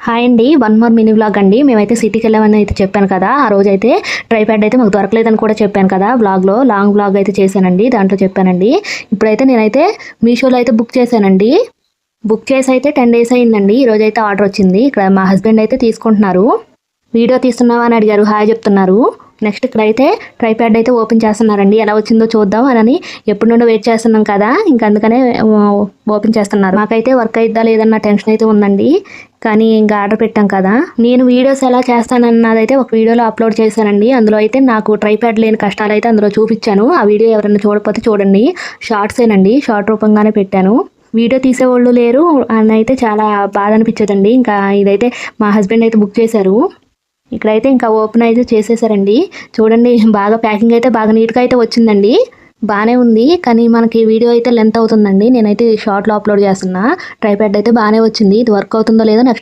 Hi అండి. One more mini vlog అండి. మేమైతే సిటీకి వెళ్ళామని అయితే చెప్పాను కదా. ఆ రోజైతే ట్రైప్యాడ్ అయితే మాకు దొరకలేదని కూడా చెప్పాను కదా. వ్లాగ్లో లాంగ్ వ్లాగ్ అయితే చేశానండి. దాంట్లో చెప్పానండి. ఇప్పుడైతే నేనైతే మీషోలో అయితే బుక్ చేశానండి. బుక్ చేసి అయితే 10 డేస్ అయిందండి. ఈరోజు అయితే ఆర్డర్ వచ్చింది. ఇక్కడ మా హస్బెండ్ అయితే తీసుకుంటున్నారు. వీడియో తీస్తున్నావా అని అడిగారు. హాయ్ చెప్తున్నారు. నెక్స్ట్ ఇక్కడైతే ట్రైప్యాడ్ అయితే ఓపెన్ చేస్తున్నారండి. ఎలా వచ్చిందో చూద్దాం అని ఎప్పటి నుండో వెయిట్ చేస్తున్నాం కదా. ఇంకా అందుకనే ఓపెన్ చేస్తున్నారు. మాకైతే వర్క్ అయిద్దా లేదన్న టెన్షన్ అయితే ఉందండి. కానీ ఇంకా ఆర్డర్ పెట్టాం కదా. నేను వీడియోస్ ఎలా చేస్తానన్నదైతే ఒక వీడియోలో అప్లోడ్ చేశానండి. అందులో అయితే నాకు ట్రైప్యాడ్ లేని కష్టాలు అయితే అందులో చూపించాను. ఆ వీడియో ఎవరైనా చూడకపోతే చూడండి. షార్ట్సేనండి, షార్ట్ రూపంగానే పెట్టాను. వీడియో తీసేవాళ్ళు లేరు అని అయితే చాలా బాధ అనిపించేదండి. ఇంకా ఇదైతే మా హస్బెండ్ అయితే బుక్ చేశారు. ఇక్కడైతే ఇంకా ఓపెన్ అయితే చేసేసారండి. చూడండి, బాగా ప్యాకింగ్ అయితే బాగా నీట్గా అయితే వచ్చిందండి. బాగానే ఉంది. కానీ మనకి వీడియో అయితే లెంత్ అవుతుందండి. నేనైతే షార్ట్లో అప్లోడ్ చేస్తున్నా. ట్రైప్యాడ్ అయితే బాగానే వచ్చింది. ఇది వర్క్ అవుతుందో లేదో నెక్స్ట్